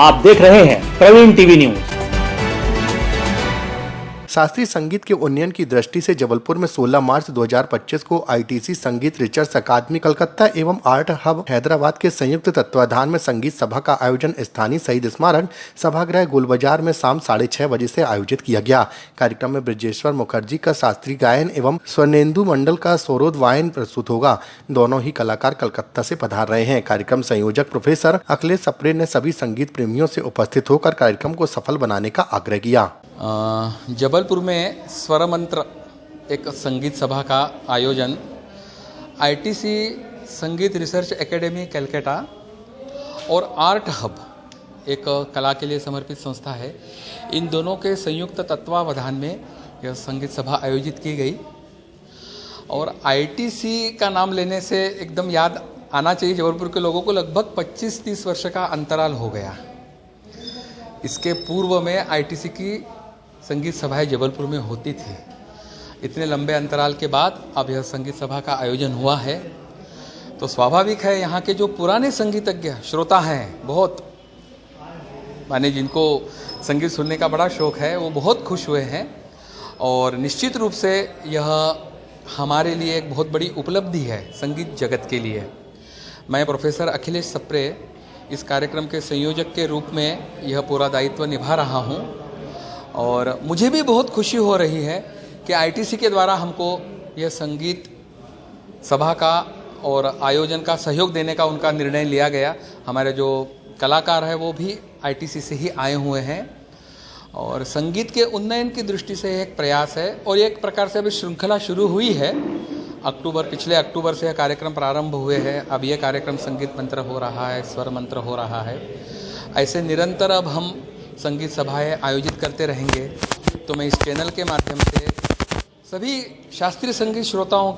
आप देख रहे हैं प्रवीण टीवी न्यूज। शास्त्रीय संगीत के उन्नयन की दृष्टि से जबलपुर में 16 मार्च 2025 को आईटीसी संगीत रिसर्च अकादमी कलकत्ता एवं आर्ट हब हैदराबाद के संयुक्त तत्वाधान में संगीत सभा का आयोजन स्थानीय शहीद स्मारक सभागृह गोलबाजार में शाम 6:30 बजे से आयोजित किया गया। कार्यक्रम में ब्रजेश्वर मुखर्जी का शास्त्रीय गायन एवं स्वर्णेंदु मंडल का सौरोद वायन प्रस्तुत होगा। दोनों ही कलाकार कलकत्ता से पधार रहे हैं। कार्यक्रम संयोजक प्रोफेसर अखिलेश सप्रे ने सभी संगीत प्रेमियों से उपस्थित होकर कार्यक्रम को सफल बनाने का आग्रह किया। जबलपुर में स्वर मंत्र एक संगीत सभा का आयोजन आईटीसी संगीत रिसर्च एकेडमी कलकत्ता और आर्ट हब एक कला के लिए समर्पित संस्था है, इन दोनों के संयुक्त तत्वावधान में यह संगीत सभा आयोजित की गई। और आईटीसी का नाम लेने से एकदम याद आना चाहिए जबलपुर के लोगों को, लगभग 25-30 वर्ष का अंतराल हो गया। इसके पूर्व में आईटीसी की संगीत सभाएं जबलपुर में होती थी। इतने लंबे अंतराल के बाद अब यह संगीत सभा का आयोजन हुआ है, तो स्वाभाविक है यहाँ के जो पुराने संगीतज्ञ श्रोता हैं, बहुत माने जिनको संगीत सुनने का बड़ा शौक है, वो बहुत खुश हुए हैं। और निश्चित रूप से यह हमारे लिए एक बहुत बड़ी उपलब्धि है संगीत जगत के लिए। मैं प्रोफेसर अखिलेश सप्रे इस कार्यक्रम के संयोजक के रूप में यह पूरा दायित्व निभा रहा हूँ और मुझे भी बहुत खुशी हो रही है कि आईटीसी के द्वारा हमको यह संगीत सभा का और आयोजन का सहयोग देने का उनका निर्णय लिया गया। हमारे जो कलाकार हैं वो भी आईटीसी से ही आए हुए हैं और संगीत के उन्नयन की दृष्टि से एक प्रयास है और एक प्रकार से अभी श्रृंखला शुरू हुई है। पिछले अक्टूबर से यह कार्यक्रम प्रारंभ हुए हैं। अब यह कार्यक्रम संगीत मंत्र हो रहा है, स्वर मंत्र हो रहा है। ऐसे निरंतर अब हम संगीत सभाएं आयोजित करते रहेंगे। तो मैं इस चैनल के माध्यम से सभी शास्त्रीय संगीत श्रोताओं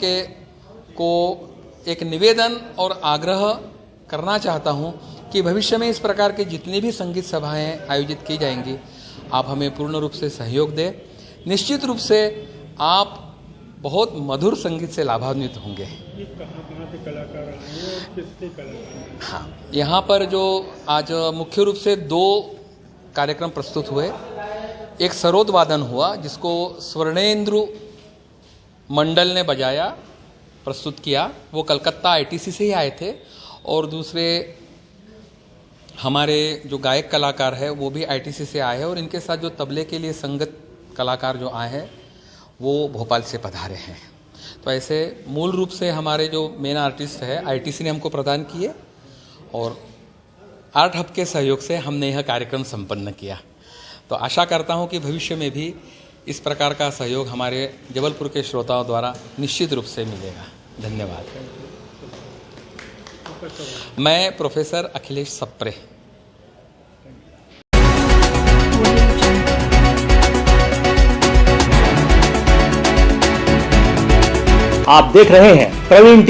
को एक निवेदन और आग्रह करना चाहता हूं कि भविष्य में इस प्रकार के जितनी भी संगीत सभाएं आयोजित की जाएंगी, आप हमें पूर्ण रूप से सहयोग दें। निश्चित रूप से आप बहुत मधुर संगीत से लाभान्वित होंगे। कहाँ से कलाकार आए हैं और किसके कलाकार? हाँ, यहाँ पर जो आज मुख्य रूप से 2 कार्यक्रम प्रस्तुत हुए। एक सरोद वादन हुआ जिसको स्वर्णेंदु मंडल ने बजाया, प्रस्तुत किया, वो कलकत्ता आईटीसी से ही आए थे। और दूसरे हमारे जो गायक कलाकार है वो भी आईटीसी से आए हैं और इनके साथ जो तबले के लिए संगत कलाकार जो आए हैं वो भोपाल से पधारे हैं। तो ऐसे मूल रूप से हमारे जो मेन आर्टिस्ट है आईटीसी ने हमको प्रदान किए और आर्ट हब के सहयोग से हमने यह कार्यक्रम संपन्न किया। तो आशा करता हूं कि भविष्य में भी इस प्रकार का सहयोग हमारे जबलपुर के श्रोताओं द्वारा निश्चित रूप से मिलेगा। धन्यवाद। मैं प्रोफेसर अखिलेश सप्रे। आप देख रहे हैं प्रवीण